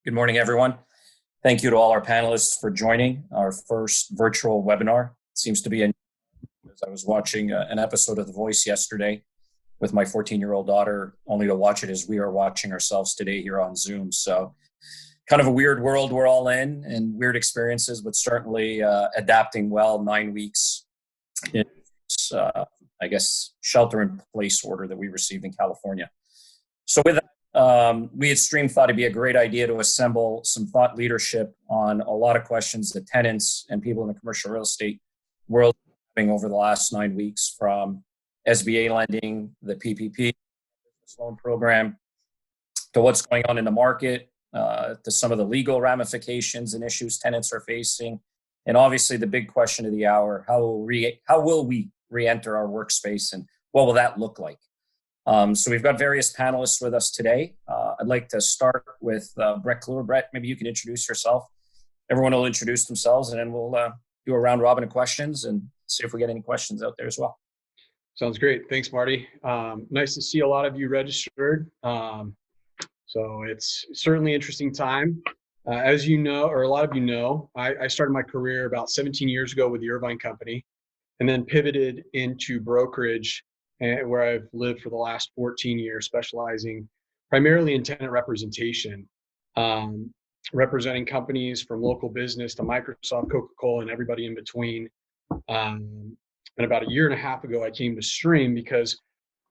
Good morning, everyone. Thank you to all our panelists for joining our first virtual webinar. It seems to be as I was watching an episode of The Voice yesterday with my 14-year-old daughter, only to watch it as we are watching ourselves today here on Zoom. So kind of a weird world we're all in and weird experiences, but certainly adapting well 9 weeks in this, shelter-in-place order that we received in California. So with that, we at Stream thought it'd be a great idea to assemble some thought leadership on a lot of questions that tenants and people in the commercial real estate world are having over the last 9 weeks, from SBA lending, the PPP business loan program, to what's going on in the market, to some of the legal ramifications and issues tenants are facing, and obviously the big question of the hour: how will we re-enter our workspace, and what will that look like? So we've got various panelists with us today. I'd like to start with Brett Kluewer. Brett, maybe you can introduce yourself. Everyone will introduce themselves, and then we'll do a round robin of questions and see if we get any questions out there as well. Sounds great. Thanks, Marty. Nice to see a lot of you registered. So it's certainly an interesting time. As you know, or a lot of you know, I started my career about 17 years ago with the Irvine Company, and then pivoted into brokerage, where I've lived for the last 14 years, specializing primarily in tenant representation, representing companies from local business to Microsoft, Coca-Cola, and everybody in between. And about a year and a half ago, I came to Stream because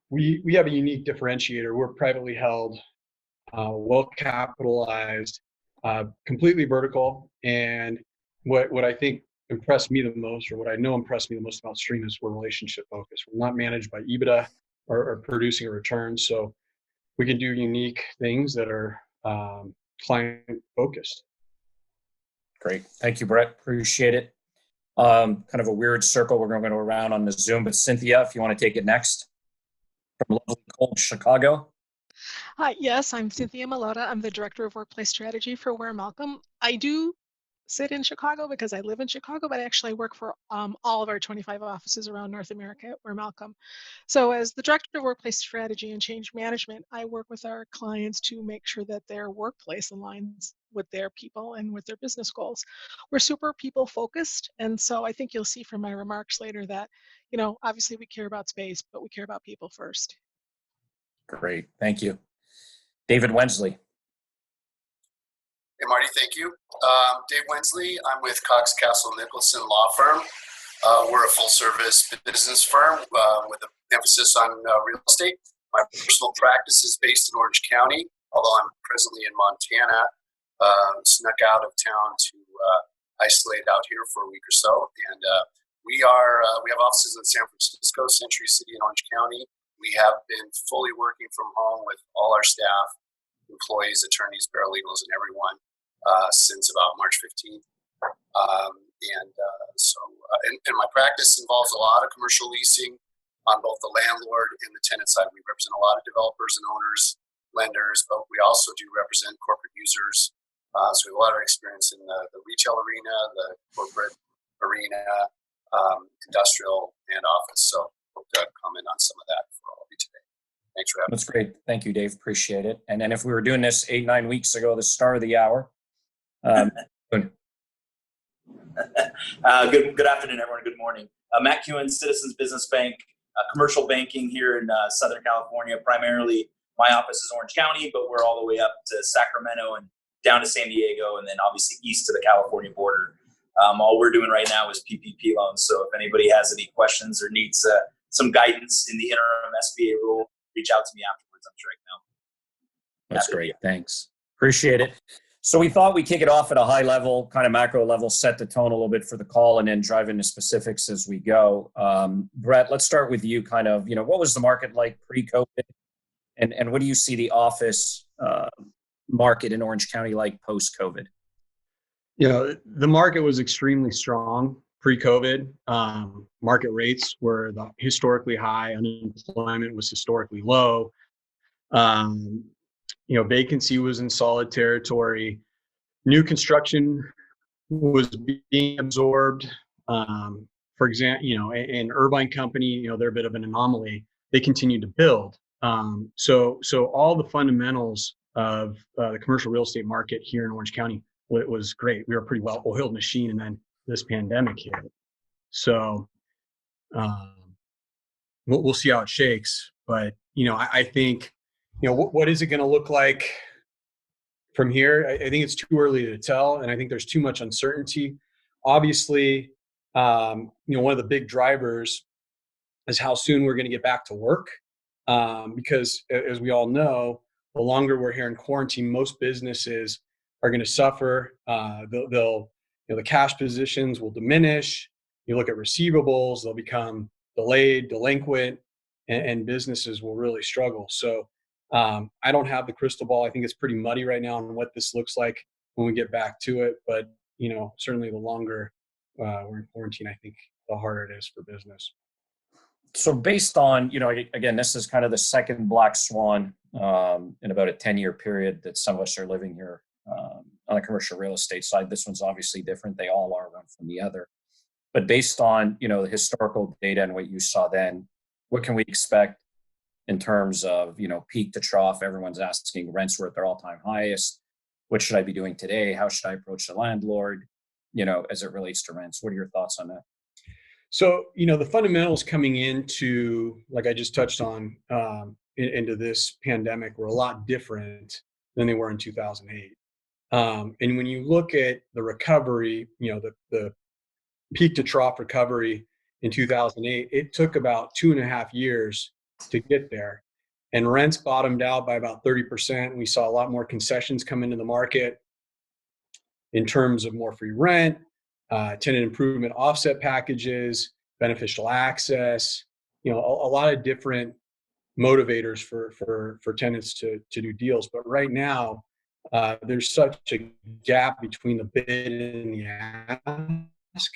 we have a unique differentiator. We're privately held, well-capitalized, completely vertical. And what I think impressed me the most, or what I know impressed me the most about Stream, is we're relationship focused. We're not managed by EBITDA or producing a return. So we can do unique things that are client focused. Great. Thank you, Brett. Appreciate it. Kind of a weird circle we're going to go around on the Zoom, but Cynthia, if you want to take it next, from lovely cold Chicago. Hi, yes, I'm Cynthia Milota. I'm the Director of Workplace Strategy for Ware, Malcomb. I do sit in Chicago because I live in Chicago, but I actually work for all of our 25 offices around North America at Ware, Malcomb. So as the Director of Workplace Strategy and Change Management, I work with our clients to make sure that their workplace aligns with their people and with their business goals. We're super people focused, and so I think you'll see from my remarks later that, obviously we care about space, but we care about people first. Great, thank you. David Wensley. Hey, Marty, thank you. Dave Wensley. I'm with Cox Castle Nicholson Law Firm. We're a full-service business firm with an emphasis on real estate. My personal practice is based in Orange County, although I'm presently in Montana. Snuck out of town to isolate out here for a week or so. And we have offices in San Francisco, Century City, and Orange County. We have been fully working from home with all our staff, employees, attorneys, paralegals, and everyone since about March 15th. And my practice involves a lot of commercial leasing on both the landlord and the tenant side. We represent a lot of developers and owners, lenders, but we also do represent corporate users. So we have a lot of experience in the retail arena, the corporate arena, industrial, and office. So hope to comment on some of that for all of you today. Thanks for having me. That's great. Thank you, Dave. Appreciate it. And then if we were doing this 8-9 weeks ago, the start of the hour. Good afternoon, everyone. Good morning. Matt Kuhn, Citizens Business Bank, commercial banking here in Southern California. Primarily, my office is Orange County, but we're all the way up to Sacramento and down to San Diego, and then obviously east to the California border. All we're doing right now is PPP loans. So if anybody has any questions or needs some guidance in the interim SBA rule, reach out to me afterwards. I'm sure I can help. That's great. Thanks. Appreciate it. So we thought we'd kick it off at a high level, kind of macro level, set the tone a little bit for the call, and then drive into specifics as we go. Brett, let's start with you. Kind of, what was the market like pre-COVID, and what do you see the office market in Orange County like post-COVID? The market was extremely strong pre-COVID. Market rates were historically high. Unemployment was historically low. Vacancy was in solid territory. New construction was being absorbed. For example, an Irvine company, they're a bit of an anomaly. They continue to build. So all the fundamentals of the commercial real estate market here in Orange County. It was great. We were a pretty well-oiled machine, and then this pandemic hit. So we'll see how it shakes. But I think what is it going to look like from here? I think it's too early to tell, and I think there's too much uncertainty. Obviously, one of the big drivers is how soon we're going to get back to work, because as we all know, the longer we're here in quarantine, most businesses are going to suffer. The cash positions will diminish. You look at receivables; they'll become delayed, delinquent, and businesses will really struggle. So I don't have the crystal ball. I think it's pretty muddy right now on what this looks like when we get back to it. But certainly the longer we're in quarantine, I think the harder it is for business. So based on, again, this is kind of the second black swan in about a 10-year period that some of us are living here on the commercial real estate side. This one's obviously different. They all are one from the other. But based on, the historical data and what you saw then, what can we expect in terms of, peak to trough? Everyone's asking, rents were at their all-time highest. What should I be doing today? How should I approach the landlord, as it relates to rents? What are your thoughts on that? So, the fundamentals coming into, like I just touched on, into this pandemic were a lot different than they were in 2008. And when you look at the recovery, the peak to trough recovery in 2008, it took about 2.5 years to get there. And rents bottomed out by about 30%. We saw a lot more concessions come into the market in terms of more free rent, tenant improvement offset packages, beneficial access, a lot of different motivators for tenants to do deals. But right now, there's such a gap between the bid and the ask.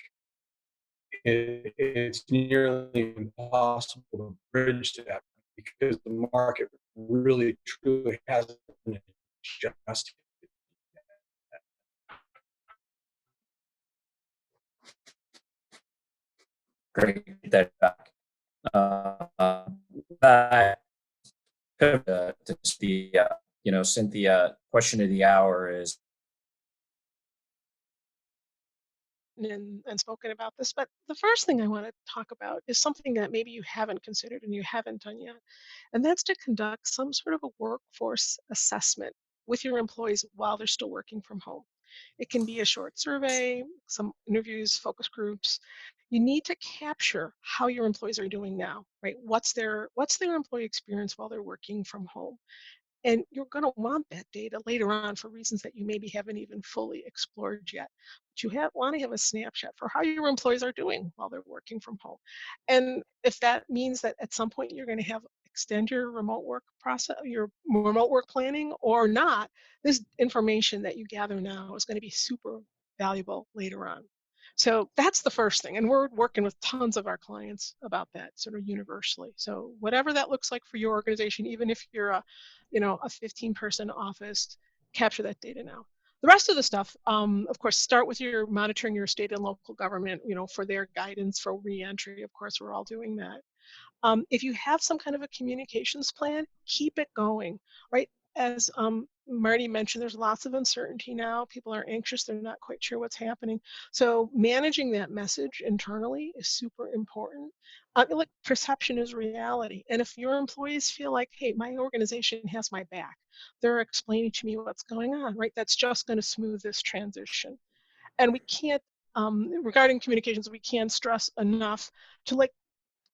It's nearly impossible to bridge that because the market really truly hasn't adjusted. Great, get that back. To the Cynthia, question of the hour is. And spoken about this, but the first thing I want to talk about is something that maybe you haven't considered and you haven't done yet, and that's to conduct some sort of a workforce assessment with your employees while they're still working from home. It can be a short survey, some interviews, focus groups. You need to capture how your employees are doing now, right? What's their employee experience while they're working from home? And you're going to want that data later on for reasons that you maybe haven't even fully explored yet. But you want to have a snapshot for how your employees are doing while they're working from home. And if that means that at some point you're going to extend your remote work process, your remote work planning or not, this information that you gather now is going to be super valuable later on. So that's the first thing. And we're working with tons of our clients about that sort of universally. So whatever that looks like for your organization, even if you're a 15-person office, capture that data now. The rest of the stuff, of course, start with your monitoring your state and local government, for their guidance for reentry. Of course, we're all doing that. If you have some kind of a communications plan, keep it going, right? As Marty mentioned, there's lots of uncertainty now. People are anxious. They're not quite sure what's happening. So managing that message internally is super important. Like perception is reality. And if your employees feel like, hey, my organization has my back, they're explaining to me what's going on, right? That's just going to smooth this transition. And we can't, regarding communications, we can't stress enough to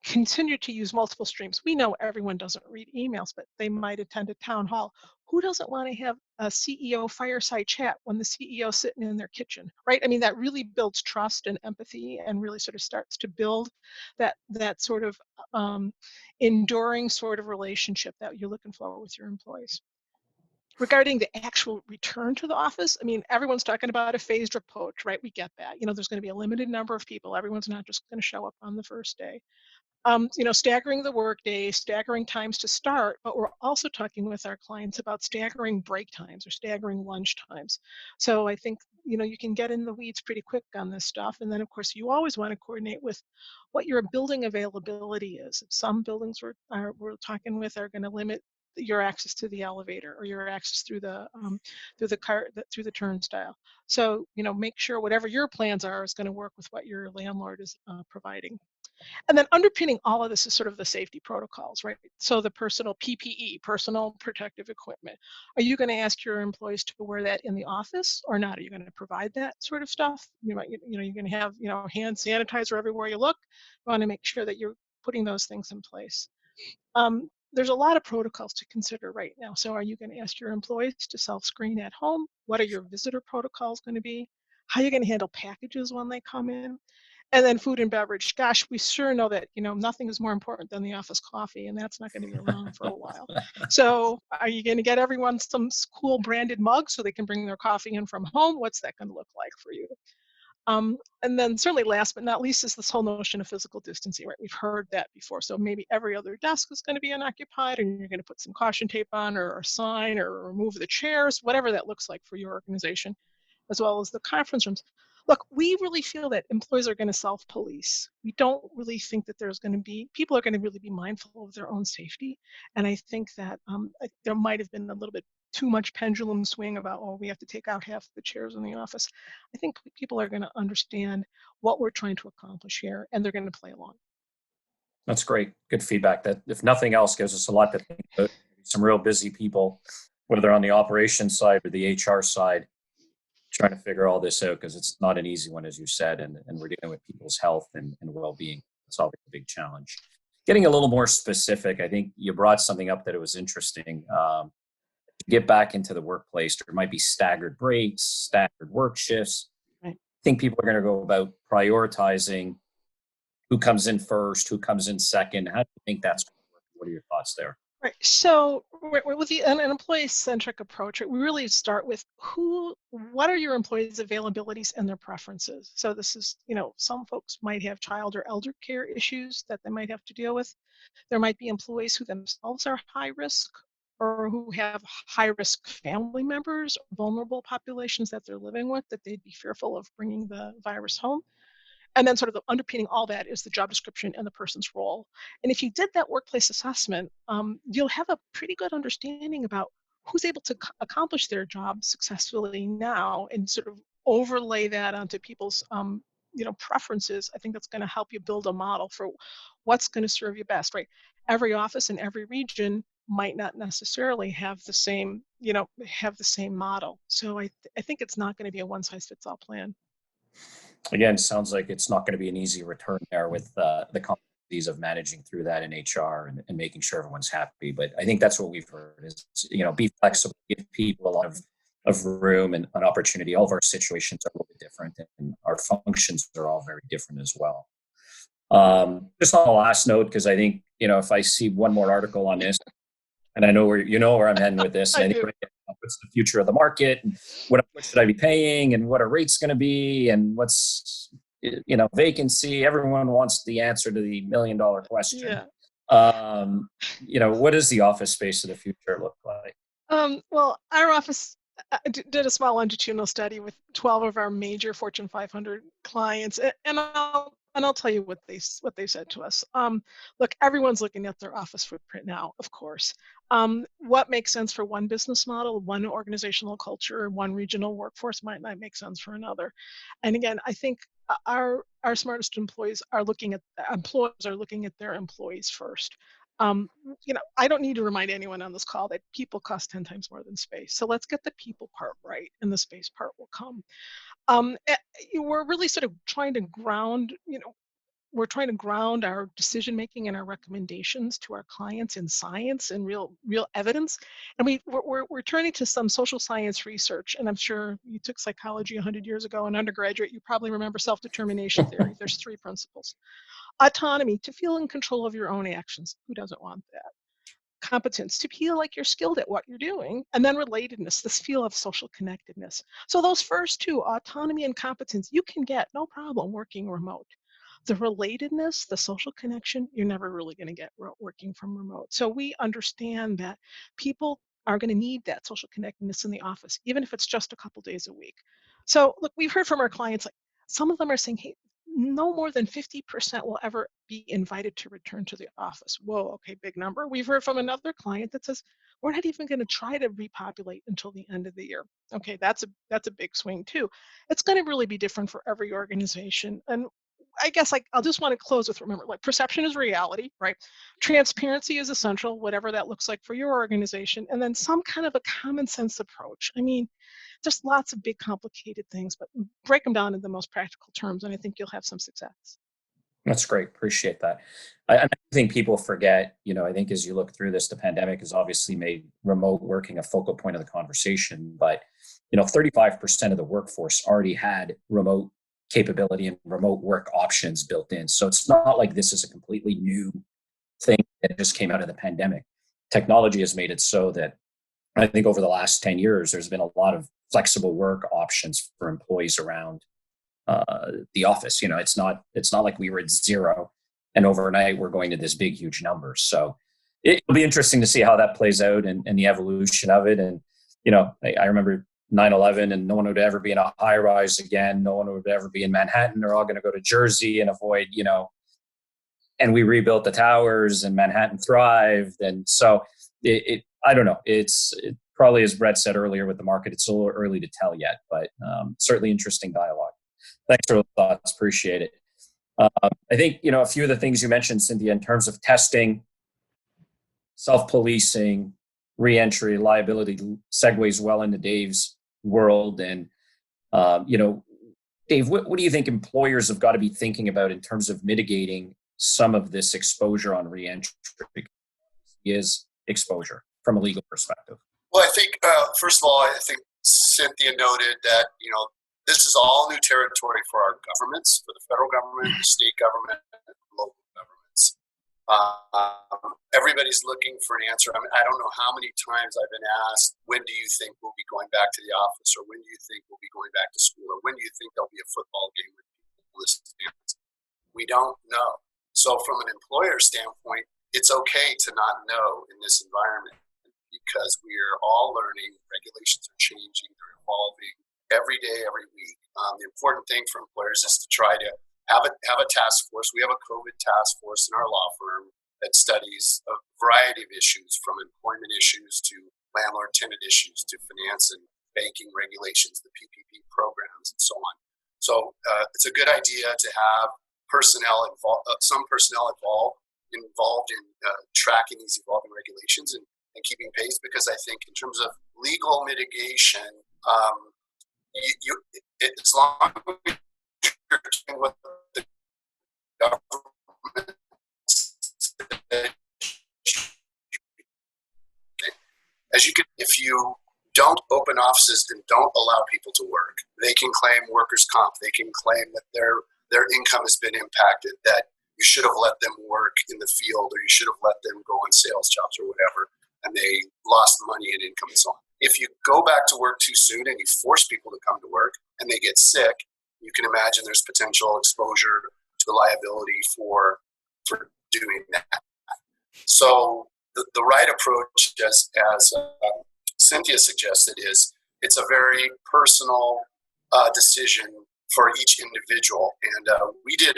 continue to use multiple streams. We know everyone doesn't read emails, but they might attend a town hall. Who doesn't want to have a CEO fireside chat when the CEO is sitting in their kitchen, right? I mean, that really builds trust and empathy and really sort of starts to build that sort of enduring sort of relationship that you're looking for with your employees. Regarding the actual return to the office, I mean, everyone's talking about a phased approach, right? We get that. There's going to be a limited number of people. Everyone's not just going to show up on the first day. Staggering the workday, staggering times to start, but we're also talking with our clients about staggering break times or staggering lunch times. So I think, you can get in the weeds pretty quick on this stuff. And then, of course, you always want to coordinate with what your building availability is. Some buildings we're talking with are going to limit your access to the elevator or your access through the turnstile. So, make sure whatever your plans are is going to work with what your landlord is providing. And then underpinning all of this is sort of the safety protocols, right? So the personal PPE, personal protective equipment. Are you going to ask your employees to wear that in the office or not? Are you going to provide that sort of stuff? You're going to have, hand sanitizer everywhere you look. You want to make sure that you're putting those things in place. There's a lot of protocols to consider right now. So are you going to ask your employees to self-screen at home? What are your visitor protocols going to be? How are you going to handle packages when they come in? And then food and beverage. Gosh, we sure know that, nothing is more important than the office coffee, and that's not going to be around for a while. So are you going to get everyone some cool branded mugs so they can bring their coffee in from home? What's that going to look like for you? And then certainly last but not least is this whole notion of physical distancing, right? We've heard that before. So maybe every other desk is going to be unoccupied and you're going to put some caution tape on or a sign or remove the chairs, whatever that looks like for your organization, as well as the conference rooms. Look, we really feel that employees are going to self-police. We don't really think that people are going to really be mindful of their own safety. And I think that there might have been a little bit too much pendulum swing about, oh, we have to take out half the chairs in the office. I think people are going to understand what we're trying to accomplish here, and they're going to play along. That's great. Good feedback. That, if nothing else, gives us a lot to think about. Some real busy people, whether they're on the operations side or the HR side, trying to figure all this out, because it's not an easy one, as you said, and we're dealing with people's health and well-being. It's always a big challenge. Getting a little more specific, I think you brought something up that it was interesting. To get back into the workplace, there might be staggered breaks, staggered work shifts. Right. I think people are going to go about prioritizing who comes in first, who comes in second. How do you think that's going to work? What are your thoughts there? Right. So with an employee-centric approach, we really start with what are your employees' availabilities and their preferences. So this is, some folks might have child or elder care issues that they might have to deal with. There might be employees who themselves are high risk or who have high risk family members, vulnerable populations that they're living with, that they'd be fearful of bringing the virus home. And then sort of the underpinning all that is the job description and the person's role. And if you did that workplace assessment, you'll have a pretty good understanding about who's able to accomplish their job successfully now and sort of overlay that onto people's preferences. I think that's going to help you build a model for what's going to serve you best, right? Every office in every region might not necessarily have the same model. So I think it's not going to be a one size fits all plan. Again, sounds like it's not going to be an easy return there with the complexities of managing through that in HR and making sure everyone's happy. But I think that's what we've heard is, be flexible, give people a lot of room and an opportunity. All of our situations are a little bit different and our functions are all very different as well. Just on the last note, because I think, if I see one more article on this, and I know where I'm heading with this, I think what's the future of the market and what should I be paying and what are rates going to be and what's, vacancy. Everyone wants the answer to the $1 million question. Yeah. What does the office space of the future look like? Well, our office did a small longitudinal study with 12 of our major Fortune 500 clients, and I'll tell you what they said to us. Look, everyone's looking at their office footprint now, of course. What makes sense for one business model, one organizational culture, one regional workforce might not make sense for another. And again, I think our smartest employees are looking at their employees first. I don't need to remind anyone on this call that people cost 10 times more than space. So let's get the people part right, and the space part will come. We're really sort of trying to ground, our decision making and our recommendations to our clients in science and real evidence. And we're turning to some social science research. And I'm sure you took psychology 100 years ago in undergraduate. You probably remember self-determination theory. There's 3 principles. Autonomy, to feel in control of your own actions. Who doesn't want that? Competence, to feel like you're skilled at what you're doing. And then relatedness, this feel of social connectedness. So those first 2, autonomy and competence, you can get no problem working remote. The relatedness, the social connection, you're never really going to get working from remote. So we understand that people are going to need that social connectedness in the office, even if it's just a couple days a week. So look, we've heard from our clients, like some of them are saying, hey, no more than 50% will ever be invited to return to the office. Whoa, okay, big number. We've heard from another client that says, we're not even going to try to repopulate until the end of the year. Okay, that's a big swing too. It's going to really be different for every organization. And I guess I'll just want to close with, remember, like, perception is reality, right? Transparency is essential, whatever that looks like for your organization. And then some kind of a common sense approach. I mean, just lots of big complicated things, but break them down in the most practical terms, and I think you'll have some success. That's great. Appreciate that. I think people forget, I think as you look through this, the pandemic has obviously made remote working a focal point of the conversation, but 35% of the workforce already had remote capability and remote work options built in. So it's not like this is a completely new thing that just came out of the pandemic. Technology has made it so that I think over the last 10 years, there's been a lot of flexible work options for employees around the office. It's not like we were at zero and overnight we're going to this big, huge number. So it'll be interesting to see how that plays out and the evolution of it. And, I remember 9/11 and no one would ever be in a high rise again. No one would ever be in Manhattan. They're all going to go to Jersey and avoid, and we rebuilt the towers and Manhattan thrived. And so I don't know. It probably, as Brett said earlier with the market, it's a little early to tell yet, but certainly interesting dialogue. Thanks for the thoughts. Appreciate it. I think, a few of the things you mentioned, Cynthia, in terms of testing, self-policing, re-entry, liability, segues well into Dave's world. And, Dave, what do you think employers have got to be thinking about in terms of mitigating some of this exposure on re-entry? Is exposure from a legal perspective? Well, I think, first of all, I think Cynthia noted that, this is all new territory for our governments, for the federal government, the state government, and local governments. Everybody's looking for an answer. I mean, I don't know how many times I've been asked, when do you think we'll be going back to the office? Or when do you think we'll be going back to school? Or when do you think there'll be a football game with people listening? We don't know. So from an employer standpoint, it's okay to not know in this environment because we are all learning. Regulations are changing. They're evolving every day, every week. The important thing for employers is to try to have a task force. We have a COVID task force in our law firm that studies a variety of issues, from employment issues to landlord-tenant issues to finance and banking regulations, the PPP programs, and so on. So it's a good idea to have some personnel involved in tracking these evolving regulations and keeping pace, because I think in terms of legal mitigation, as long as you're doing what the government said, if you don't open offices and don't allow people to work, they can claim workers' comp. They can claim that their income has been impacted, that you should have let them work in the field, or you should have let them go on sales jobs or whatever, and they lost money and income and so on. If you go back to work too soon and you force people to come to work and they get sick, you can imagine there's potential exposure to liability for doing that. So the right approach, as Cynthia suggested, is it's a very personal decision for each individual. And we did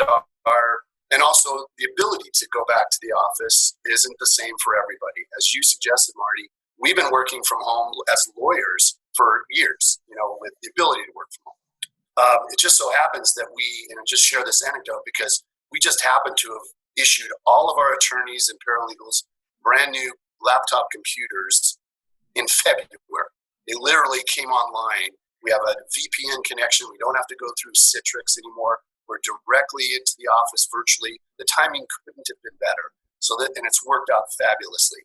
and also the ability to go back to the office isn't the same for everybody. As you suggested, Marty, we've been working from home as lawyers for years, with the ability to work from home. It just so happens that and I'll just share this anecdote because we just happened to have issued all of our attorneys and paralegals brand new laptop computers in February. They literally came online. We have a VPN connection. We don't have to go through Citrix anymore. We're directly into the office virtually. The timing couldn't have been better. And it's worked out fabulously.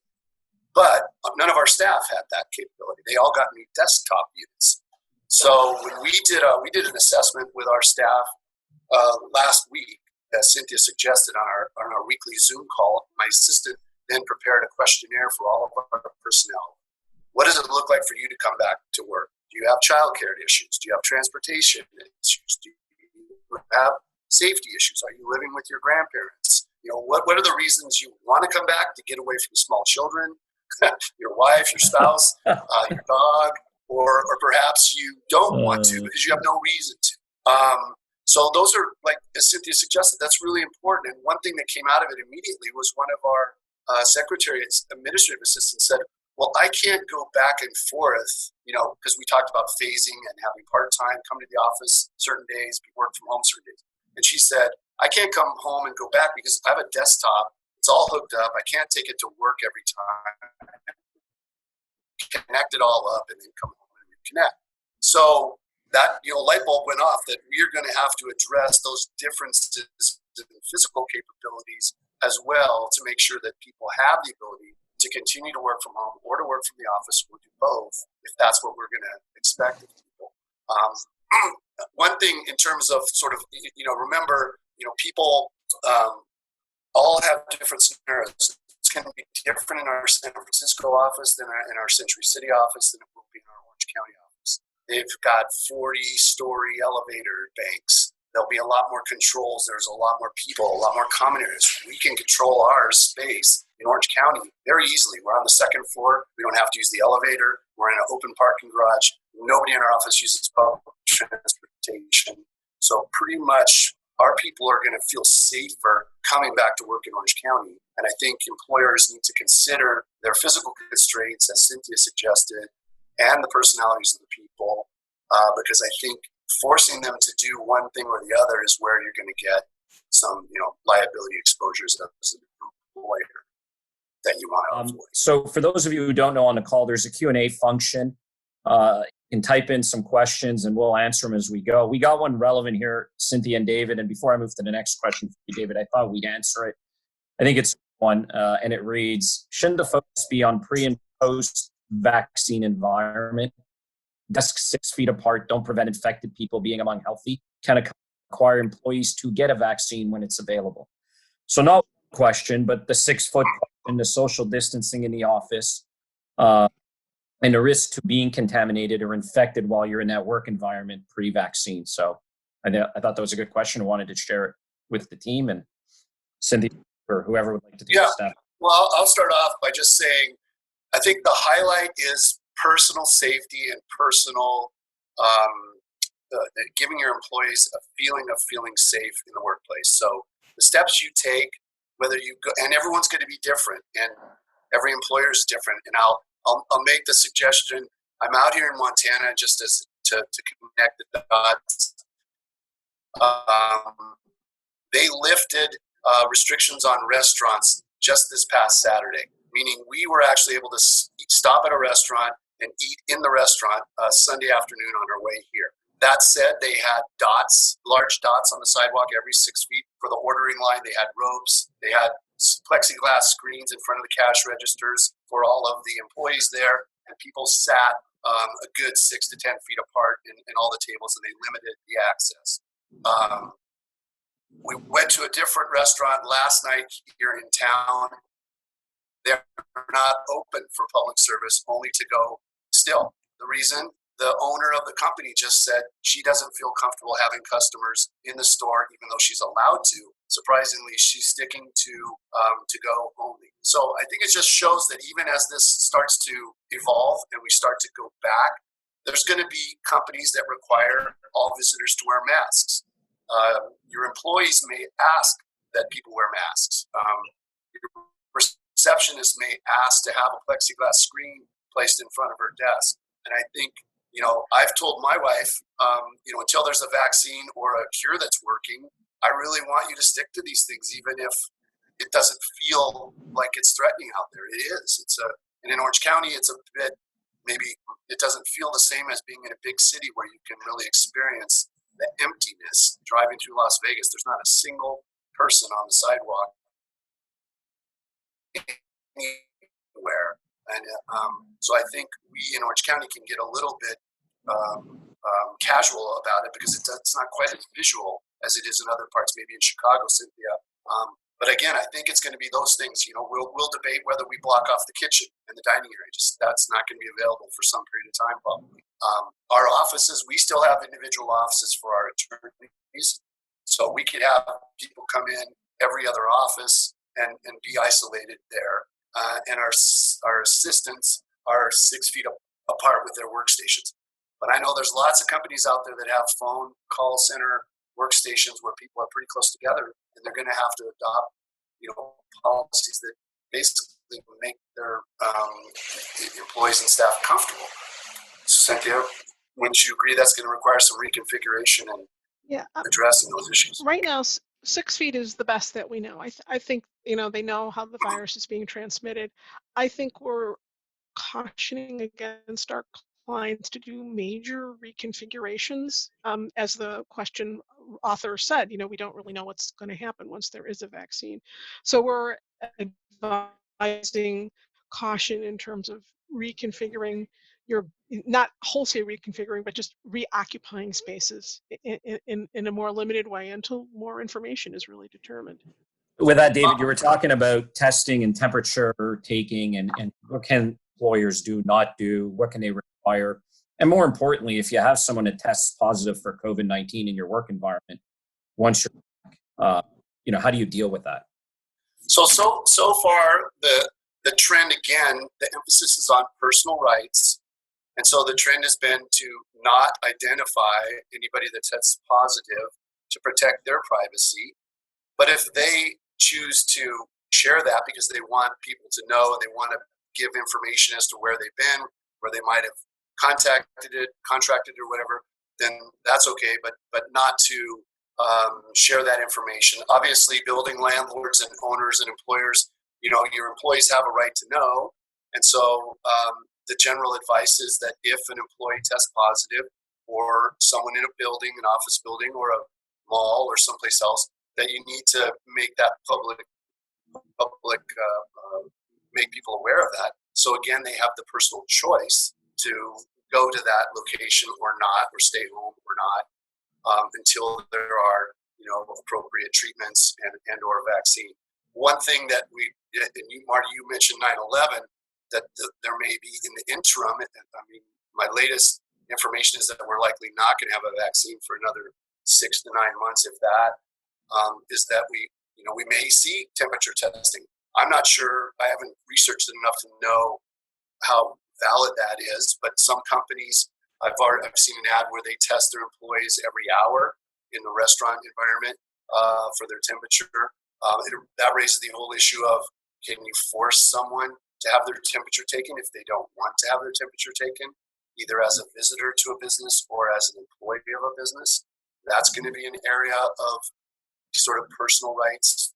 But none of our staff had that capability. They all got new desktop units. So when we did an assessment with our staff last week, as Cynthia suggested on our weekly Zoom call, my assistant then prepared a questionnaire for all of our personnel. What does it look like for you to come back to work? Do you have childcare issues? Do you have transportation issues? Do you have safety issues? Are you living with your grandparents? What are the reasons you want to come back? To get away from small children, your wife, your spouse, your dog, or perhaps you don't want to because you have no reason to. So those are, like as Cynthia suggested, that's really important. And one thing that came out of it immediately was one of our secretariat's administrative assistants said, well, I can't go back and forth, because we talked about phasing and having part-time, come to the office certain days, work from home certain days. And she said, I can't come home and go back because I have a desktop. It's all hooked up. I can't take it to work every time. Connect it all up and then come home and reconnect. So that light bulb went off that we're going to have to address those differences in physical capabilities as well to make sure that people have the ability to continue to work from home or to work from the office or do both if that's what we're going to expect of people. One thing in terms of sort of, remember, people all have different scenarios. It's going to be different in our San Francisco office than in our Century City office than it will be in our Orange County office. They've got 40-story elevator banks. There'll be a lot more controls. There's a lot more people, a lot more common areas. We can control our space in Orange County very easily. We're on the second floor. We don't have to use the elevator. We're in an open parking garage. Nobody in our office uses public transportation. So pretty much our people are going to feel safer coming back to work in Orange County. And I think employers need to consider their physical constraints, as Cynthia suggested, and the personalities of the people, because I think forcing them to do one thing or the other is where you're going to get some, liability exposures as an employer that you want to avoid. So for those of you who don't know on the call, there's a Q&A function. You can type in some questions and we'll answer them as we go. We got one relevant here, Cynthia and David. And before I move to the next question for you, David, I thought we'd answer it. I think it's one, and it reads, shouldn't the focus be on pre and post vaccine environment? Desks 6 feet apart don't prevent infected people being among healthy. Can require employees to get a vaccine when it's available? So not one question, but the 6 foot question, the social distancing in the office, and the risk to being contaminated or infected while you're in that work environment pre-vaccine. So I thought that was a good question. I wanted to share it with the team and Cynthia or whoever would like to take a step. Well, I'll start off by just saying, I think the highlight is personal safety and personal, giving your employees a feeling of feeling safe in the workplace. So the steps you take, whether you go, and everyone's going to be different, and every employer is different. And I'll make the suggestion. I'm out here in Montana just to connect the dots. They lifted restrictions on restaurants just this past Saturday, meaning we were actually able to stop at a restaurant and eat in the restaurant Sunday afternoon on our way here. That said, they had dots, large dots on the sidewalk every 6 feet for the ordering line. They had ropes. They had plexiglass screens in front of the cash registers for all of the employees there, and people sat a good 6 to 10 feet apart in all the tables, and they limited the access. We went to a different restaurant last night here in town. They're not open for public service, only to go still. The reason? The owner of the company just said she doesn't feel comfortable having customers in the store, even though she's allowed to. Surprisingly, she's sticking to go only. So I think it just shows that even as this starts to evolve and we start to go back, there's going to be companies that require all visitors to wear masks. Your employees may ask that people wear masks. Your receptionist may ask to have a plexiglass screen placed in front of her desk. And I think, I've told my wife, until there's a vaccine or a cure that's working, I really want you to stick to these things, even if it doesn't feel like it's threatening out there. It is. And in Orange County, it's a bit, maybe it doesn't feel the same as being in a big city where you can really experience the emptiness driving through Las Vegas. There's not a single person on the sidewalk anywhere. And so I think we in Orange County can get a little bit casual about it because it's not quite as visual as it is in other parts, maybe in Chicago, Cynthia. But again, I think it's going to be those things. We'll debate whether we block off the kitchen and the dining area. That's not going to be available for some period of time, probably. Our offices, we still have individual offices for our attorneys, so we could have people come in every other office and be isolated there. And our assistants are 6 feet apart with their workstations. But I know there's lots of companies out there that have phone call center workstations where people are pretty close together, and they're going to have to adopt, policies that basically make their employees and staff comfortable. Cynthia, wouldn't you agree that's going to require some reconfiguration and addressing those issues? Right now, 6 feet is the best that we know. I think, they know how the virus is being transmitted. I think we're cautioning against our clients to do major reconfigurations. As the question author said, we don't really know what's going to happen once there is a vaccine. So we're advising caution in terms of reconfiguring not wholesale reconfiguring, but just reoccupying spaces in a more limited way until more information is really determined. With that, David, you were talking about testing and temperature taking and what can employers do, not do, what can they require? And more importantly, if you have someone that tests positive for COVID-19 in your work environment, once you're back, how do you deal with that? So far, the trend, again, the emphasis is on personal rights. And so the trend has been to not identify anybody that tests positive to protect their privacy. But if they choose to share that because they want people to know and they want to give information as to where they've been, where they might have contracted or whatever, then that's okay, but not to share that information. Obviously, building landlords and owners and employers, your employees have a right to know. And so the general advice is that if an employee tests positive, or someone in a building, an office building or a mall or someplace else, that you need to make that public, make people aware of that. So again, they have the personal choice to go to that location or not, or stay home or not, until there are, appropriate treatments and or vaccine. One thing that Marty, you mentioned 9/11, that there may be in the interim. My latest information is that we're likely not going to have a vaccine for another 6 to 9 months, if that. Is that we may see temperature testing. I'm not sure. I haven't researched it enough to know how valid that is. But some companies, I've seen an ad where they test their employees every hour in the restaurant environment for their temperature. That raises the whole issue of, can you force someone to have their temperature taken if they don't want to have their temperature taken, either as a visitor to a business or as an employee of a business? That's going to be an area of sort of personal rights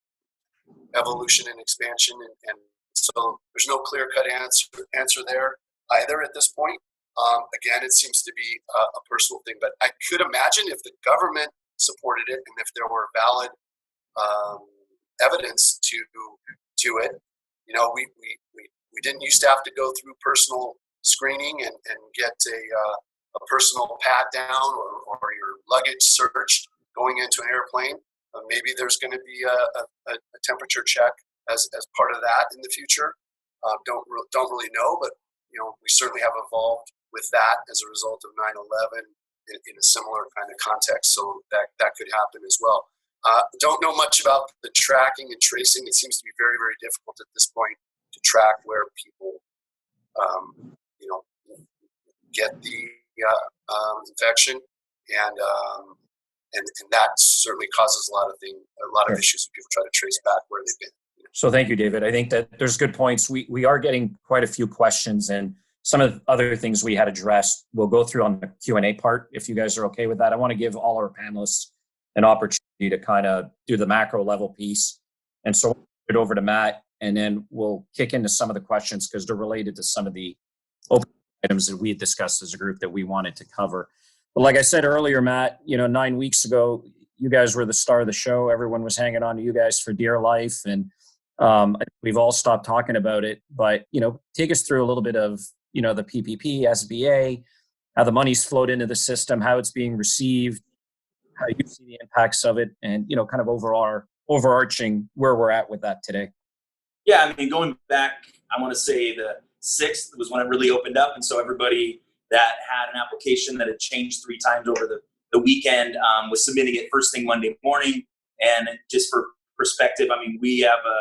evolution and expansion, and so there's no clear-cut answer there either at this point. Again, it seems to be a personal thing, but I could imagine if the government supported it and if there were valid evidence to it. We didn't used to have to go through personal screening and get a personal pat down or your luggage searched going into an airplane. Maybe there's going to be a temperature check as part of that in the future. Don't really know, but we certainly have evolved with that as a result of 9/11 in a similar kind of context. So that could happen as well. Don't know much about the tracking and tracing. It seems to be very, very difficult at this point to track where people, get the infection, and that certainly causes a lot of issues when people try to trace back where they've been. So thank you, David. I think that there's good points. We are getting quite a few questions, and some of the other things we had addressed we'll go through on the Q&A part, if you guys are okay with that. I want to give all our panelists an opportunity to kind of do the macro level piece. And so we'll it over to Matt, and then we'll kick into some of the questions because they're related to some of the open items that we had discussed as a group that we wanted to cover. But like I said earlier, Matt, 9 weeks ago, you guys were the star of the show. Everyone was hanging on to you guys for dear life. And we've all stopped talking about it. But, take us through a little bit of, the PPP, SBA, how the money's flowed into the system, how it's being received, how you see the impacts of it, and, kind of overarching where we're at with that today. Yeah, going back, I want to say the 6th was when it really opened up. And so everybody that had an application that had changed 3 times over the weekend was submitting it first thing Monday morning. And just for perspective, we have a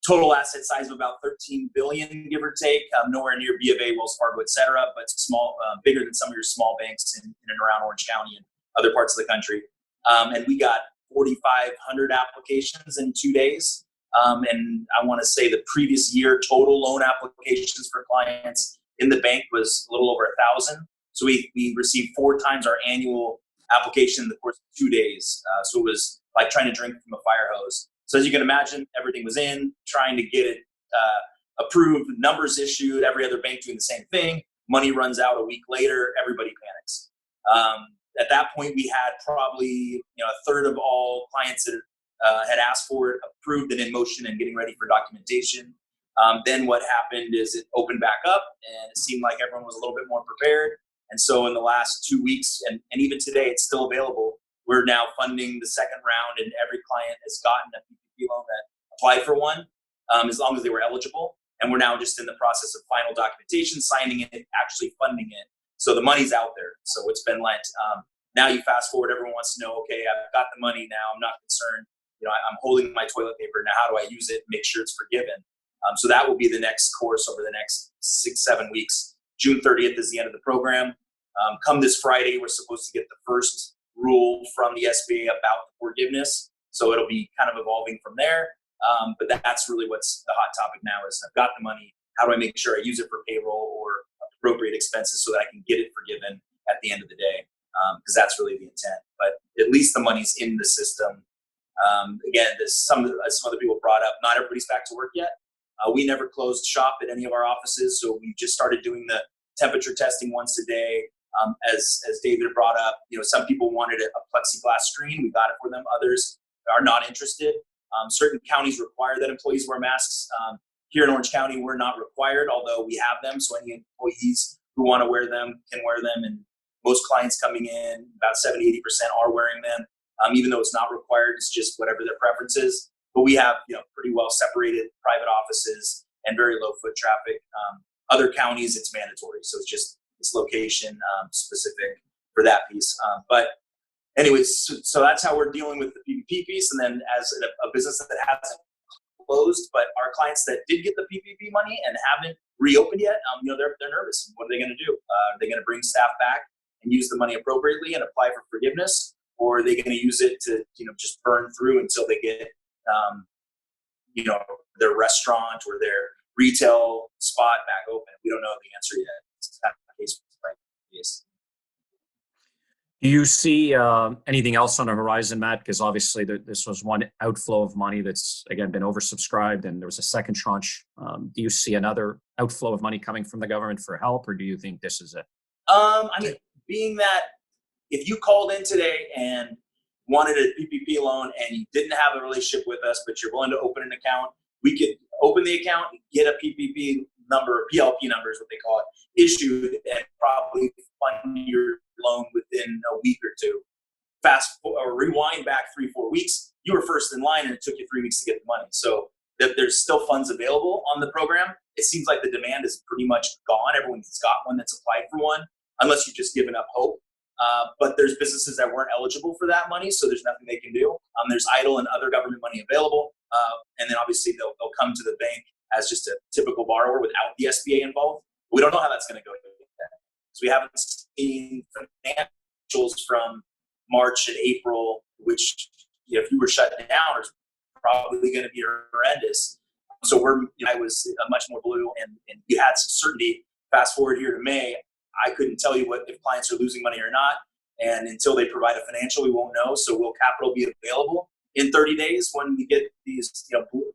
total asset size of about $13 billion, give or take, nowhere near B of A, Wells Fargo, et cetera, but small, bigger than some of your small banks in and around Orange County and other parts of the country. And we got 4,500 applications in 2 days. And I want to say the previous year total loan applications for clients in the bank was a little over 1,000. So we received 4 times our annual application in the course of 2 days. So it was like trying to drink from a fire hose. So as you can imagine, everything was in, trying to get it approved, numbers issued, every other bank doing the same thing. Money runs out a week later, everybody panics. At that point, we had probably a third of all clients that had asked for it approved and in motion and getting ready for documentation. Then what happened is it opened back up, and it seemed like everyone was a little bit more prepared. And so in the last 2 weeks, and even today, it's still available. We're now funding the second round, and every client has gotten a PPP loan that applied for one, as long as they were eligible. And we're now just in the process of final documentation, signing it, actually funding it. So the money's out there. So it's been lent. Now you fast forward, everyone wants to know, okay, I've got the money now. I'm not concerned. I'm holding my toilet paper. Now, how do I use it? Make sure it's forgiven. So that will be the next course over the next 6-7 weeks. June 30th is the end of the program. Come this Friday, we're supposed to get the first rule from the SBA about forgiveness. So it'll be kind of evolving from there. But that's really what's the hot topic now is I've got the money. How do I make sure I use it for payroll or appropriate expenses so that I can get it forgiven at the end of the day? Because that's really the intent. But at least the money's in the system. Again, some other people brought up, not everybody's back to work yet. We never closed shop at any of our offices, so we just started doing the temperature testing once a day. As David brought up, some people wanted a plexiglass screen. We got it for them. Others are not interested. Certain counties require that employees wear masks. Here in Orange County, we're not required, although we have them. So any employees who want to wear them can wear them. And most clients coming in, about 70-80% are wearing them. Even though it's not required, it's just whatever their preference is. But we have, pretty well separated private offices and very low foot traffic. Other counties, it's mandatory. So it's location specific for that piece. But anyways, so that's how we're dealing with the PPP piece. And then as a business that hasn't closed, but our clients that did get the PPP money and haven't reopened yet, they're nervous. What are they going to do? Are they going to bring staff back and use the money appropriately and apply for forgiveness? Or are they going to use it to, just burn through until they get, their restaurant or their retail spot back open? We don't know the answer yet. It's not the case right now. Yes. Do you see anything else on the horizon, Matt? Because obviously this was one outflow of money that's, again, been oversubscribed, and there was a second tranche. Do you see another outflow of money coming from the government for help, or do you think this is it? Being that if you called in today and wanted a PPP loan and you didn't have a relationship with us, but you're willing to open an account, we could open the account, get a PPP number, PLP number is what they call it, issued, and probably fund your loan within a week or two. Rewind back 3-4 weeks, you were first in line and it took you 3 weeks to get the money. So there's still funds available on the program. It seems like the demand is pretty much gone. Everyone's got one that's applied for one, unless you've just given up hope. But there's businesses that weren't eligible for that money, so there's nothing they can do. There's EIDL and other government money available. And then obviously they'll come to the bank as just a typical borrower without the SBA involved. We don't know how that's going to go yet. So we haven't seen financials from March and April, which if you were shut down is probably going to be horrendous. So I was much more blue, and you had some certainty. Fast forward here to May, I couldn't tell you if clients are losing money or not. And until they provide a financial, we won't know. So will capital be available in 30 days when we get these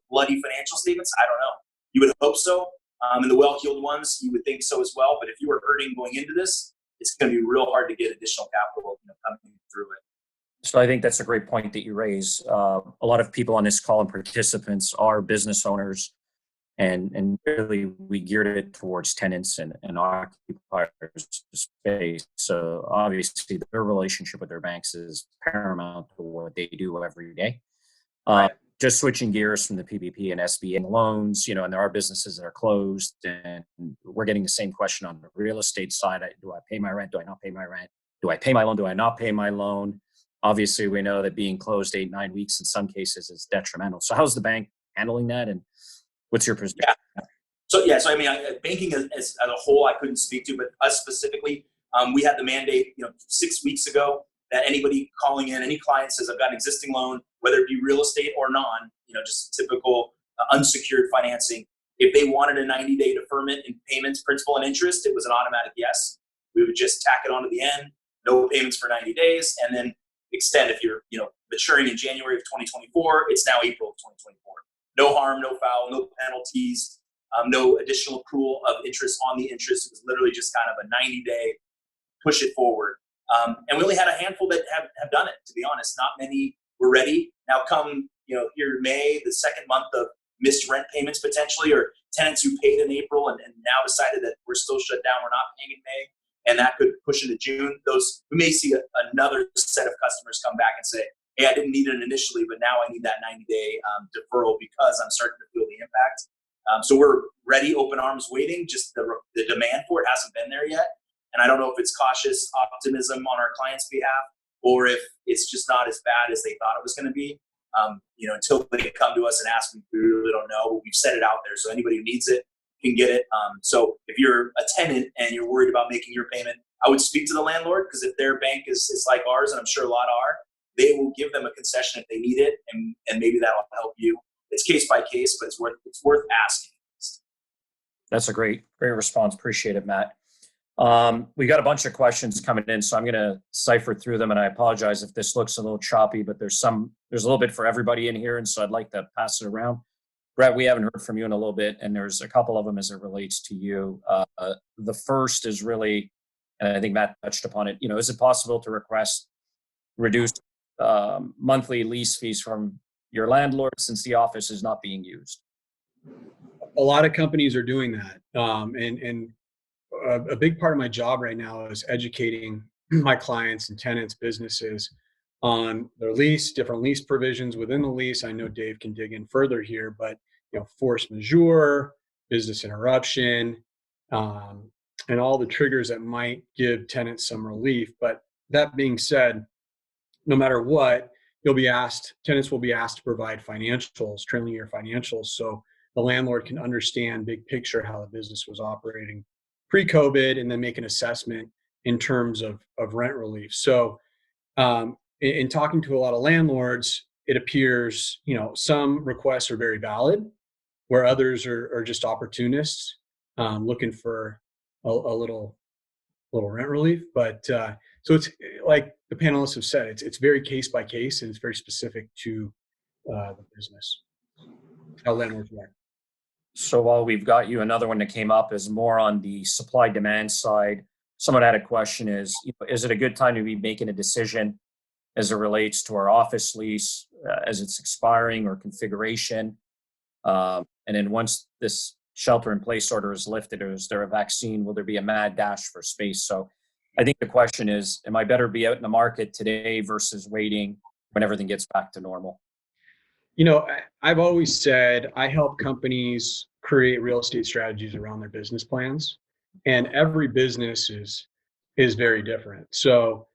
bloody financial statements? I don't know. You would hope so. And the well-heeled ones, you would think so as well. But if you were hurting going into this, it's going to be real hard to get additional capital coming through it. So I think that's a great point that you raise. A lot of people on this call and participants are business owners, and really we geared it towards tenants and occupiers of space. So obviously their relationship with their banks is paramount to what they do every day. Right. Just switching gears from the PPP and SBA loans, and there are businesses that are closed, and we're getting the same question on the real estate side. Do I pay my rent? Do I not pay my rent? Do I pay my loan? Do I not pay my loan? Obviously, we know that being closed 8-9 weeks in some cases is detrimental. So how's the bank handling that, and what's your perspective? Yeah. So I mean, banking as a whole, I couldn't speak to, but us specifically, we had the mandate, 6 weeks ago. that anybody calling in, any client says, I've got an existing loan, whether it be real estate or non, just typical unsecured financing. If they wanted a 90-day deferment in payments, principal, and interest, it was an automatic yes. We would just tack it on to the end, no payments for 90 days, and then extend. If you're, maturing in January of 2024, it's now April of 2024. No harm, no foul, no penalties, no additional accrual of interest on the interest. It was literally just kind of a 90-day push it forward. And we only had a handful that have done it, to be honest. Not many were ready. Now come, here May, the second month of missed rent payments potentially, or tenants who paid in April and now decided that we're still shut down, we're not paying in May, and that could push into June. We may see another set of customers come back and say, hey, I didn't need it initially, but now I need that 90-day deferral because I'm starting to feel the impact. So we're ready, open arms, waiting. Just the demand for it hasn't been there yet. And I don't know if it's cautious optimism on our clients' behalf or if it's just not as bad as they thought it was going to be. Until they come to us and ask, we really don't know. We've set it out there, so anybody who needs it can get it. So if you're a tenant and you're worried about making your payment, I would speak to the landlord, because if their bank is like ours, and I'm sure a lot are, they will give them a concession if they need it, and maybe that'll help you. It's case by case, but it's worth asking. That's a great response. Appreciate it, Matt. We got a bunch of questions coming in, so I'm going to cipher through them, and I apologize if this looks a little choppy, but there's a little bit for everybody in here, and so I'd like to pass it around. Brett, we haven't heard from you in a little bit, and there's a couple of them as it relates to you. The first is really, and I think Matt touched upon it, is it possible to request reduced monthly lease fees from your landlord since the office is not being used? A lot of companies are doing that. And a big part of my job right now is educating my clients and tenants, businesses on their lease, different lease provisions within the lease. I know Dave can dig in further here, but force majeure, business interruption, and all the triggers that might give tenants some relief. But that being said, no matter what, tenants will be asked to provide financials, trailing year financials, so the landlord can understand big picture how the business was operating pre-COVID, and then make an assessment in terms of rent relief. So in talking to a lot of landlords, it appears, some requests are very valid, where others are just opportunists looking for a little rent relief. But so it's like the panelists have said, it's very case by case, and it's very specific to the business, how landlords work. So while we've got you, another one that came up is more on the supply demand side. Someone had a question is it a good time to be making a decision as it relates to our office lease as it's expiring or configuration? And then once this shelter in place order is lifted, or is there a vaccine? Will there be a mad dash for space? So I think the question is, am I better be out in the market today versus waiting when everything gets back to normal? I've always said I help companies create real estate strategies around their business plans, and every business is very different. So,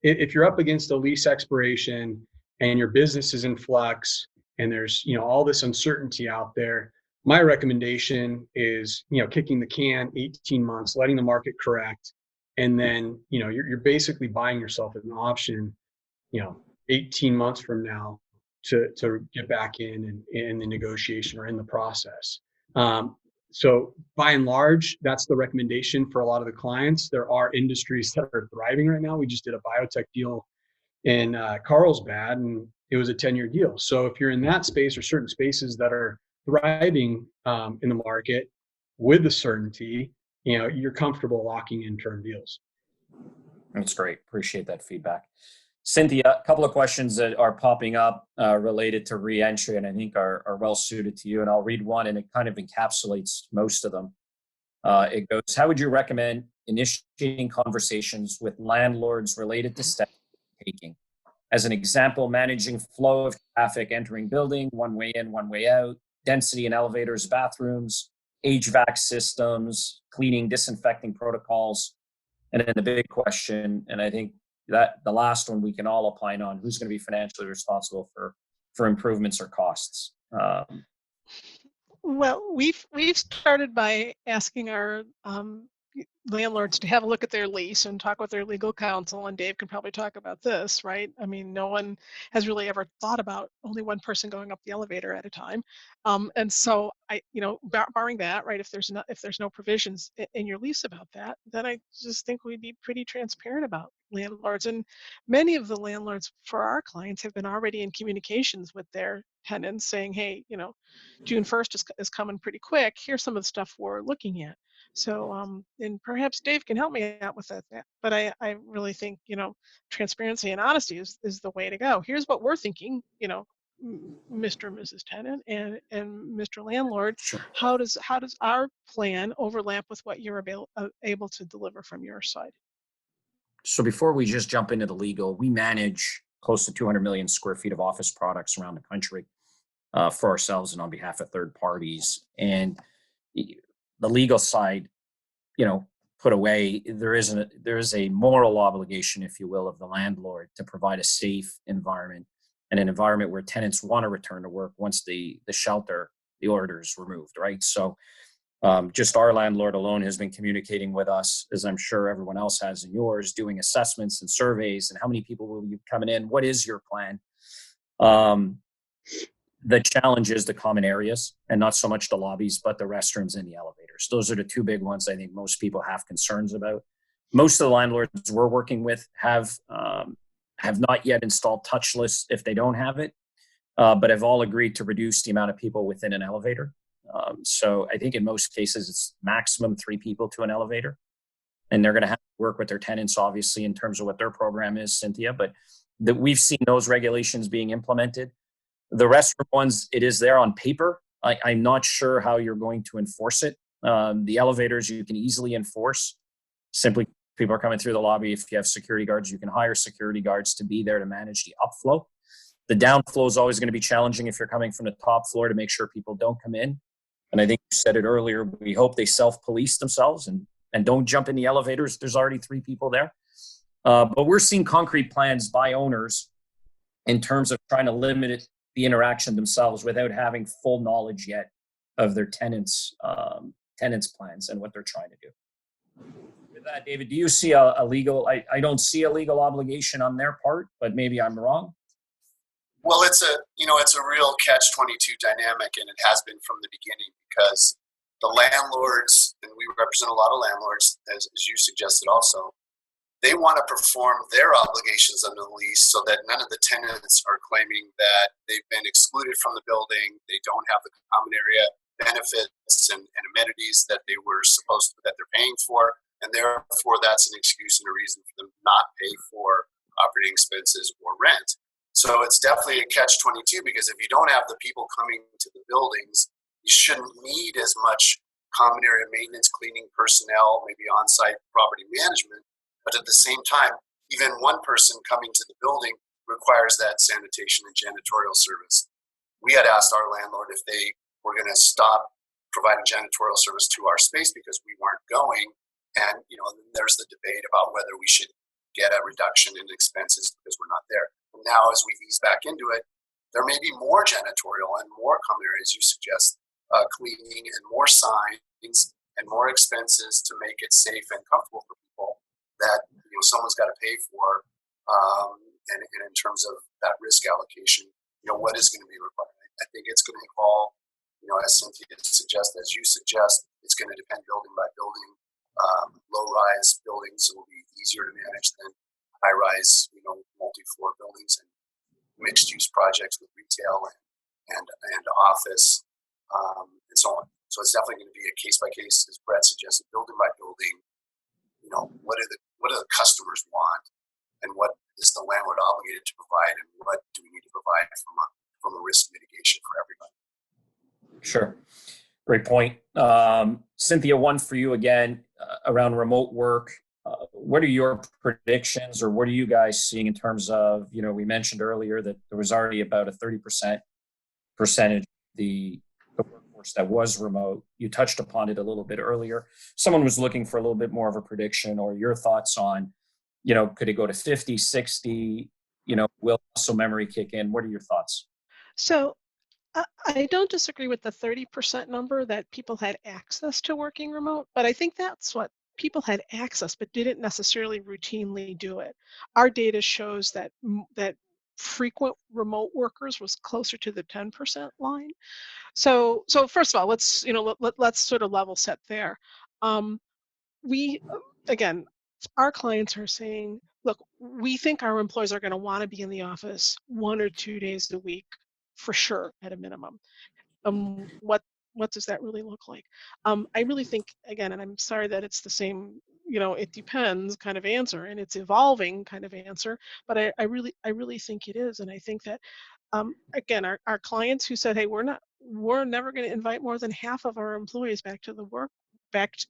if you're up against a lease expiration and your business is in flux and there's, all this uncertainty out there, my recommendation is, kicking the can 18 months, letting the market correct. And then, you're basically buying yourself an option, 18 months from now to get back in the negotiation or in the process. So by and large, that's the recommendation for a lot of the clients. There are industries that are thriving right now. We just did a biotech deal in Carlsbad, and it was a 10-year deal. So if you're in that space or certain spaces that are thriving in the market with the certainty, you're comfortable locking in term deals. That's great. Appreciate that feedback. Cynthia, a couple of questions that are popping up related to re-entry, and I think are well suited to you. And I'll read one, and it kind of encapsulates most of them. It goes, how would you recommend initiating conversations with landlords related to steps taking? As an example, managing flow of traffic entering building, one way in, one way out, density in elevators, bathrooms, HVAC systems, cleaning, disinfecting protocols. And then the big question, and I think that the last one we can all opine on, who's going to be financially responsible for improvements or costs? Well, we've started by asking our landlords to have a look at their lease and talk with their legal counsel, and Dave can probably talk about this, right? I mean, no one has really ever thought about only one person going up the elevator at a time. And so barring that, right, if there's no provisions in your lease about that, then I just think we'd be pretty transparent about landlords. And many of the landlords for our clients have been already in communications with their tenants saying, hey, June 1st is coming pretty quick. Here's some of the stuff we're looking at. So, and perhaps Dave can help me out with that. But I really think, transparency and honesty is the way to go. Here's what we're thinking, Mr. and Mrs. Tenant and Mr. Landlord. Sure. How does our plan overlap with what you're able to deliver from your side? So before we just jump into the legal, we manage close to 200 million square feet of office products around the country for ourselves and on behalf of third parties. And the legal side, put away, there is a moral obligation, if you will, of the landlord to provide a safe environment and an environment where tenants want to return to work once the order is removed, right? So just our landlord alone has been communicating with us, as I'm sure everyone else has in yours, doing assessments and surveys and how many people will be coming in? What is your plan? The challenge is the common areas and not so much the lobbies, but the restrooms and the elevators. Those are the two big ones I think most people have concerns about. Most of the landlords we're working with have not yet installed touchless if they don't have it, but have all agreed to reduce the amount of people within an elevator. So I think in most cases, it's maximum 3 people to an elevator. And they're going to have to work with their tenants, obviously, in terms of what their program is, Cynthia. But we've seen those regulations being implemented. The restroom ones, it is there on paper. I'm not sure how you're going to enforce it. The elevators, you can easily enforce. Simply, people are coming through the lobby. If you have security guards, you can hire security guards to be there to manage the upflow. The downflow is always going to be challenging if you're coming from the top floor to make sure people don't come in. And I think you said it earlier, we hope they self-police themselves and don't jump in the elevators. There's already 3 people there. But we're seeing concrete plans by owners in terms of trying to limit the interaction themselves without having full knowledge yet of their tenants' plans and what they're trying to do. With that, David, do you see a legal, I don't see a legal obligation on their part, but maybe I'm wrong. Well, it's a real catch-22 dynamic, and it has been from the beginning, because the landlords, and we represent a lot of landlords, as you suggested also, they want to perform their obligations under the lease so that none of the tenants are claiming that they've been excluded from the building, they don't have the common area benefits and amenities that they were supposed to, that they're paying for, and therefore that's an excuse and a reason for them to not pay for operating expenses or rent. So it's definitely a catch-22, because if you don't have the people coming to the buildings, you shouldn't need as much common area maintenance, cleaning personnel, maybe on-site property management. But at the same time, even one person coming to the building requires that sanitation and janitorial service. We had asked our landlord if they were going to stop providing janitorial service to our space because we weren't going. And, then there's the debate about whether we should get a reduction in expenses because we're not there. And now, as we ease back into it, there may be more janitorial and more common areas, you suggest, cleaning and more signs and more expenses to make it safe and comfortable for people that someone's got to pay for, and in terms of that risk allocation, what is going to be required? I think it's going to evolve, as Cynthia suggests, as you suggest, it's going to depend building by building. Low-rise buildings will be easier to manage than high-rise, multi-floor buildings and mixed-use projects with retail and office, and so on. So it's definitely going to be a case-by-case, as Brett suggested, building by building. What do the customers want, and what is the landlord obligated to provide, and what do we need to provide from a risk mitigation for everybody? Sure. Great point. Cynthia, one for you again around remote work. What are your predictions, or what are you guys seeing in terms of, we mentioned earlier that there was already about a 30% percentage of the workforce that was remote. You touched upon it a little bit earlier. Someone was looking for a little bit more of a prediction or your thoughts on, could it go to 50, 60, will muscle memory kick in? What are your thoughts? So I don't disagree with the 30% number that people had access to working remote, but I think that's what people had access but didn't necessarily routinely do it. Our data shows that that frequent remote workers was closer to the 10% line. So first of all, let's let's sort of level set there. We again, our clients are saying, look, we think our employees are going to want to be in the office 1 or 2 days a week for sure at a minimum. What does that really look like? I really think, again, and I'm sorry that it's the same, it depends kind of answer, and it's evolving kind of answer, but I really think it is. And I think that again, our clients who said, hey, we're never going to invite more than half of our employees back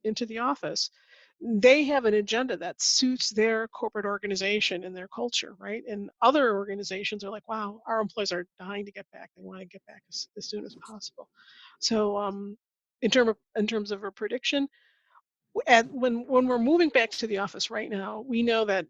into the office, they have an agenda that suits their corporate organization and their culture, right? And other organizations are like, wow, our employees are dying to get back. They want to get back as soon as possible. So in terms of a prediction, when we're moving back to the office right now, we know that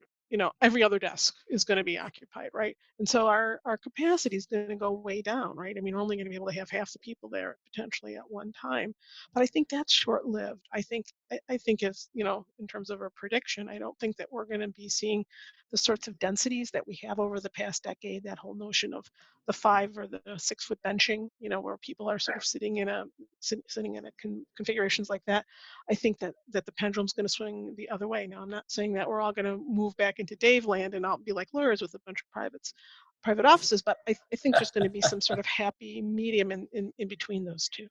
every other desk is going to be occupied, right? And so our capacity is going to go way down, right? I mean, we're only going to be able to have half the people there potentially at one time, but I think that's short-lived. I think if in terms of a prediction, I don't think that we're going to be seeing the sorts of densities that we have over the past decade. That whole notion of the 5 or the 6 foot benching, where people are sort of sitting in configurations like that. I think that the pendulum's going to swing the other way. Now, I'm not saying that we're all going to move back into Dave land and I'll be like lawyers with a bunch of private offices, but I think there's going to be some sort of happy medium in between those two.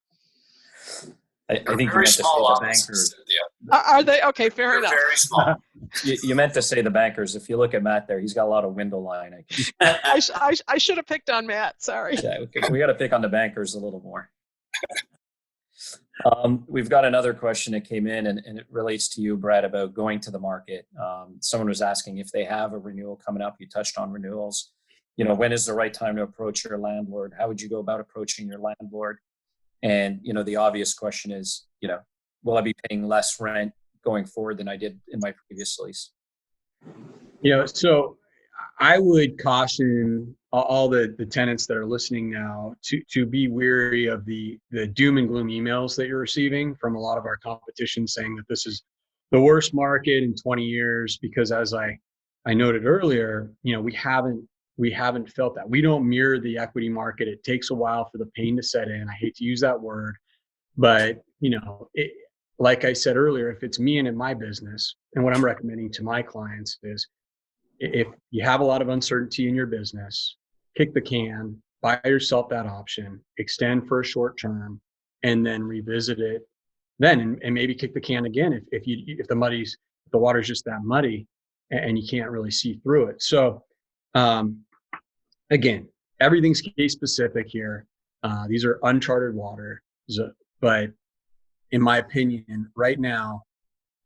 I think you Very meant to say small the offices, bankers. Cynthia. Are they? Okay, fair They're enough. very small. You meant to say the bankers. If you look at Matt there, he's got a lot of window line. I should have picked on Matt. Sorry. Yeah, we got to pick on the bankers a little more. We've got another question that came in, and it relates to you, Brad, about going to the market. Someone was asking if they have a renewal coming up. You touched on renewals. When is the right time to approach your landlord? How would you go about approaching your landlord? And, the obvious question is, will I be paying less rent going forward than I did in my previous lease? So I would caution all the tenants that are listening now to be wary of the doom and gloom emails that you're receiving from a lot of our competition saying that this is the worst market in 20 years, because as I noted earlier, we haven't felt that. We don't mirror the equity market. It takes a while for the pain to set in. I hate to use that word, but like I said earlier, if it's me and in my business, and what I'm recommending to my clients is, if you have a lot of uncertainty in your business, kick the can, buy yourself that option, extend for a short term, and then revisit it then, and maybe kick the can again if the water's just that muddy and you can't really see through it. So again, everything's case specific here. These are uncharted water, but in my opinion, right now,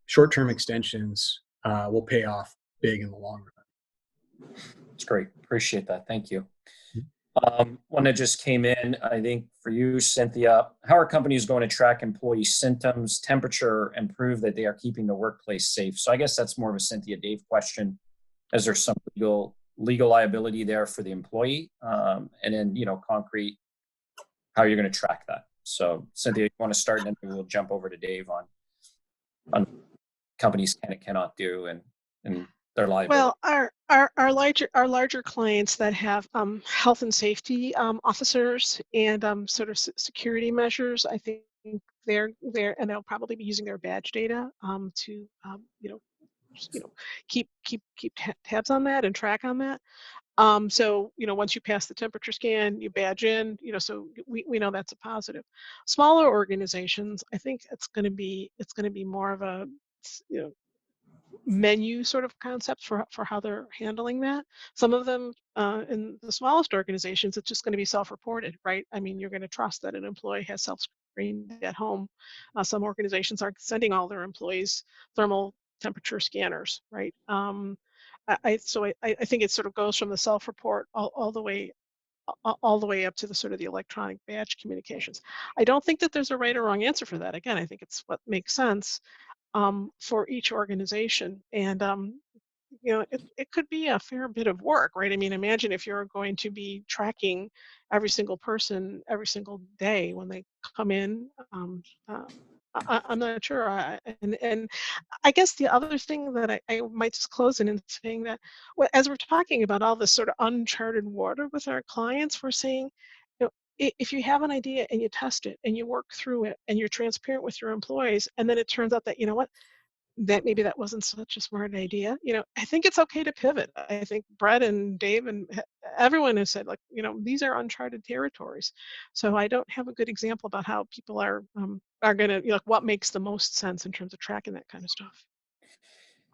short-term extensions will pay off big in the long run. That's great. Appreciate that. Thank you. One that just came in, I think for you, Cynthia, how are companies going to track employee symptoms, temperature, and prove that they are keeping the workplace safe? So I guess that's more of a Cynthia Dave question. Is there some legal liability there for the employee? And then, concrete, how you're going to track that. So Cynthia, you want to start, and then we'll jump over to Dave on companies cannot do and their liability. Well, our larger clients that have health and safety officers and sort of security measures, I think they're and they'll probably be using their badge data to keep tabs on that and track on that. So once you pass the temperature scan, you badge in. So we know that's a positive. Smaller organizations, I think it's going to be more of a menu sort of concepts for how they're handling that. Some of them in the smallest organizations, it's just going to be self-reported, right? I mean, you're going to trust that an employee has self-screened at home. Some organizations are sending all their employees thermal temperature scanners, right? I think it sort of goes from the self-report all the way up to the sort of the electronic badge communications. I don't think that there's a right or wrong answer for that. Again, I think it's what makes sense for each organization. And, it could be a fair bit of work, right? I mean, imagine if you're going to be tracking every single person every single day when they come in, I'm not sure. And I guess the other thing that I might just close in saying that as we're talking about all this sort of uncharted water with our clients, we're saying, if you have an idea and you test it and you work through it and you're transparent with your employees, and then it turns out that, that maybe that wasn't such a smart idea. I think it's okay to pivot. I think Brett and Dave and everyone has said, these are uncharted territories. So I don't have a good example about how people are going to, what makes the most sense in terms of tracking that kind of stuff.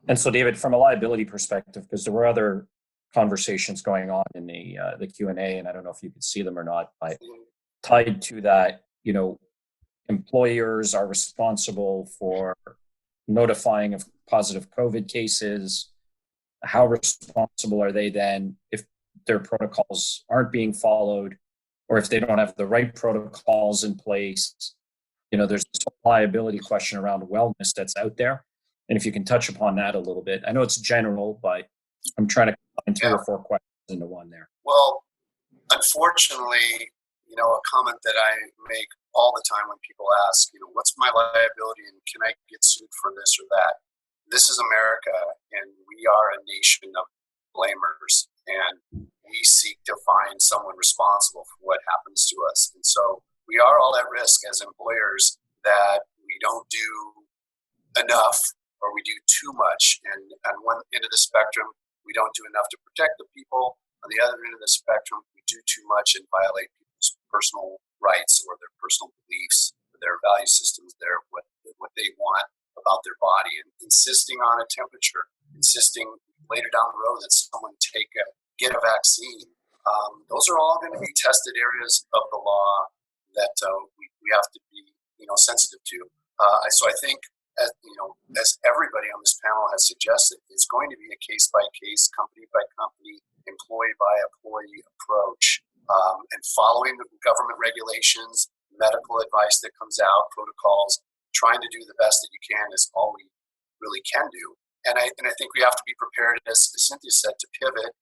And so, David, from a liability perspective, because there were other conversations going on in the Q&A, and I don't know if you could see them or not, but tied to that, employers are responsible for notifying of positive COVID cases. How responsible are they then if their protocols aren't being followed, or if they don't have the right protocols in place? There's this liability question around wellness that's out there. And if you can touch upon that a little bit. I know it's general, but I'm trying to combine 3 or 4 questions into one there. Well, unfortunately, a comment that I make all the time when people ask, what's my liability and can I get sued for this or that? This is America, and we are a nation of blamers, and we seek to find someone responsible for what happens to us. And so we are all at risk as employers that we don't do enough or we do too much. And on one end of the spectrum, we don't do enough to protect the people. On the other end of the spectrum, we do too much and violate people's personal rights or their personal beliefs, their value systems, what they want about their body, and insisting on a temperature, insisting later down the road that someone get a vaccine. Those are all going to be tested areas of the law that we have to be sensitive to. So I think as everybody on this panel has suggested, it's going to be a case by case, company by company, employee by employee approach. And following the government regulations, medical advice that comes out, protocols, trying to do the best that you can is all we really can do. And I think we have to be prepared, as Cynthia said, to pivot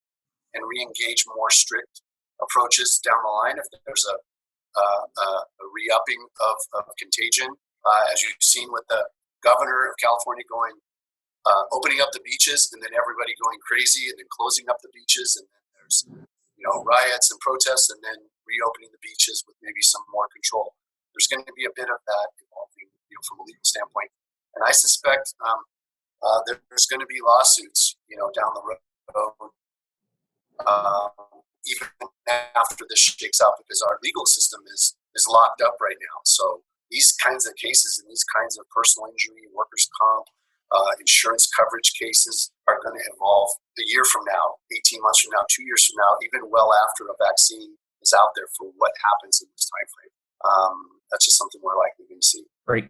and re-engage more strict approaches down the line if there's a re-upping of contagion. As you've seen with the governor of California opening up the beaches and then everybody going crazy and then closing up the beaches, and then there's riots and protests, and then reopening the beaches with maybe some more control. There's going to be a bit of that evolving, from a legal standpoint. And I suspect there's going to be lawsuits, down the road, even after this shakes out, because our legal system is locked up right now. So these kinds of cases and these kinds of personal injury, workers' comp, insurance coverage cases are going to evolve a year from now, 18 months from now, 2 years from now, even well after a vaccine is out there, for what happens in this time frame. That's just something we're likely going to see. Great.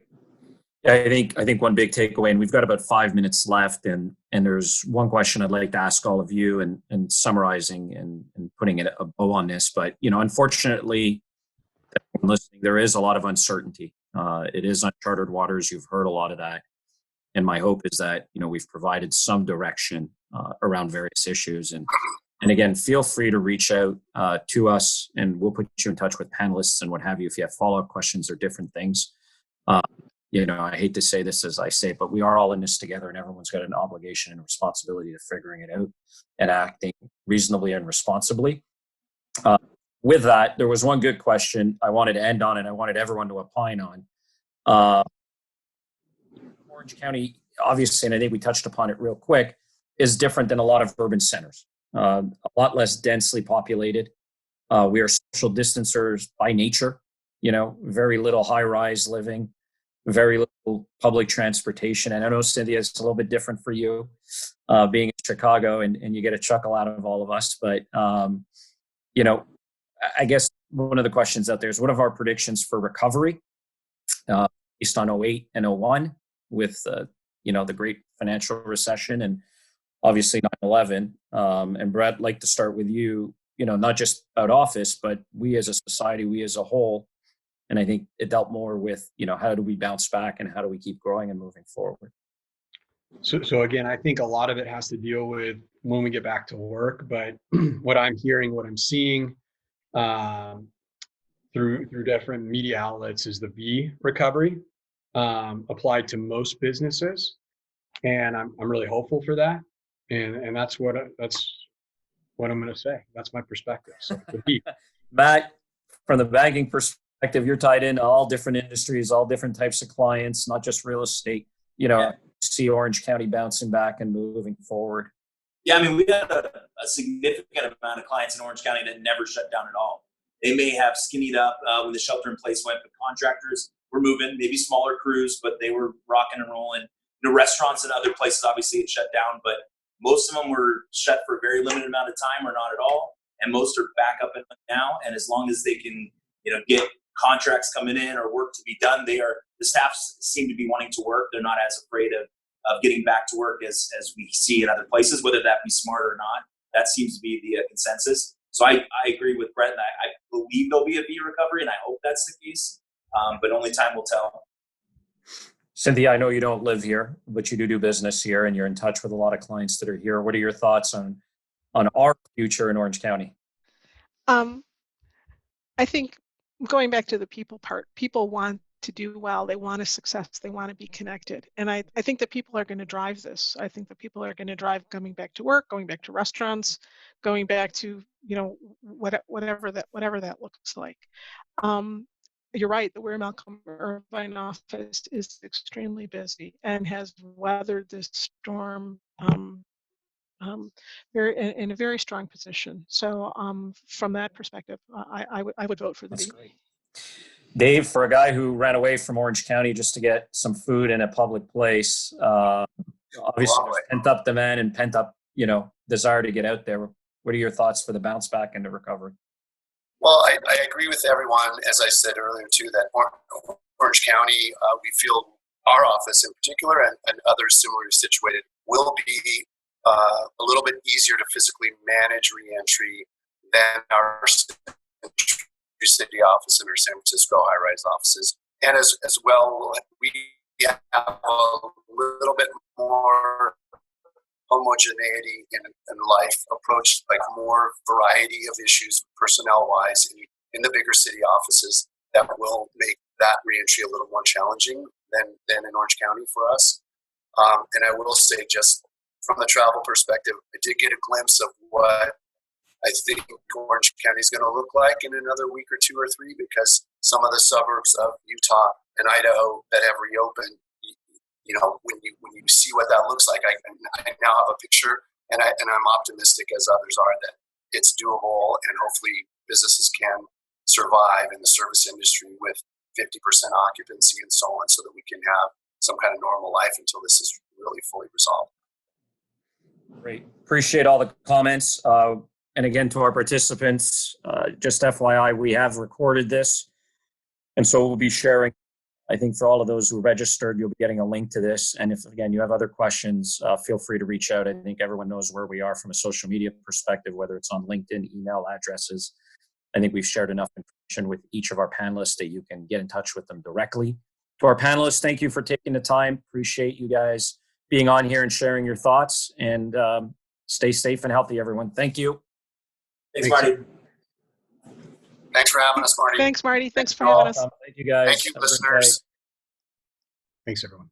Yeah, I think one big takeaway, and we've got about 5 minutes left, and there's one question I'd like to ask all of you, and summarizing and putting a bow on this. But unfortunately, listening, there is a lot of uncertainty. It is uncharted waters. You've heard a lot of that. And my hope is that, we've provided some direction around various issues. And again, feel free to reach out to us, and we'll put you in touch with panelists and what have you if you have follow-up questions or different things. I hate to say this as I say, but we are all in this together, and everyone's got an obligation and responsibility to figuring it out and acting reasonably and responsibly. With that, there was one good question I wanted to end on, and I wanted everyone to opine on. Orange County, obviously, and I think we touched upon it real quick, is different than a lot of urban centers. A lot less densely populated. We are social distancers by nature, very little high-rise living, very little public transportation. And I know, Cynthia, it's a little bit different for you being in Chicago, and you get a chuckle out of all of us. But, I guess one of the questions out there is, what are our predictions for recovery based on 08 and 01 with, the great financial recession and obviously 9/11. And Brett, I'd like to start with you, not just about office, but we as a society, we as a whole. And I think it dealt more with, how do we bounce back and how do we keep growing and moving forward? So again, I think a lot of it has to deal with when we get back to work. But what I'm hearing, what I'm seeing through different media outlets is the V recovery. applied to most businesses, and I'm really hopeful for that. And that's what I'm going to say. That's my perspective. So Matt, from the banking perspective, you're tied into all different industries, all different types of clients, not just real estate. See Orange County bouncing back and moving forward. Yeah, I mean, we had a significant amount of clients in Orange County that never shut down at all. They may have skinnied up when the shelter in place went, but contractors were moving, maybe smaller crews, but they were rocking and rolling. Restaurants and other places, obviously, it shut down, but most of them were shut for a very limited amount of time or not at all. And most are back up now. And as long as they can, get contracts coming in or work to be done, the staff seem to be wanting to work. They're not as afraid of getting back to work as we see in other places, whether that be smart or not. That seems to be the consensus. So I agree with Brett, and I believe there'll be a V recovery, and I hope that's the case. But only time will tell. Cynthia, I know you don't live here, but you do business here, and you're in touch with a lot of clients that are here. What are your thoughts on our future in Orange County? I think going back to the people part, people want to do well. They want a success. They want to be connected. And I think that people are going to drive this. I think that people are going to drive coming back to work, going back to restaurants, going back to, whatever that looks like. You're right. The Ware Malcomb Irvine office is extremely busy and has weathered this storm in a very strong position. So from that perspective, I would vote for the D. Great. Dave, for a guy who ran away from Orange County just to get some food in a public place, obviously there's pent up demand and pent up, desire to get out there. What are your thoughts for the bounce back into recovery? Well, I agree with everyone, as I said earlier too, that Orange County, we feel our office in particular and others similarly situated will be a little bit easier to physically manage reentry than our city office and our San Francisco high-rise offices. And as well, we have a little bit more homogeneity in life, approach like more variety of issues personnel-wise in the bigger city offices that will make that reentry a little more challenging than in Orange County for us. And I will say, just from the travel perspective, I did get a glimpse of what I think Orange County is going to look like in another week or two or three, because some of the suburbs of Utah and Idaho that have reopened, when you see what that looks like, I now have a picture, and I'm optimistic, as others are, that it's doable, and hopefully businesses can survive in the service industry with 50% occupancy and so on, so that we can have some kind of normal life until this is really fully resolved. Great. Appreciate all the comments. And again, to our participants, just FYI, we have recorded this. And so we'll be sharing, I think for all of those who registered, you'll be getting a link to this. And if, again, you have other questions, feel free to reach out. I think everyone knows where we are from a social media perspective, whether it's on LinkedIn, email addresses. I think we've shared enough information with each of our panelists that you can get in touch with them directly. To our panelists, thank you for taking the time. Appreciate you guys being on here and sharing your thoughts. And stay safe and healthy, everyone. Thank you. Thanks, Marty. Thanks for having us, Marty. Thanks, Marty. Thanks for having us. Thank you, guys. Thank you, listeners. Thanks, everyone.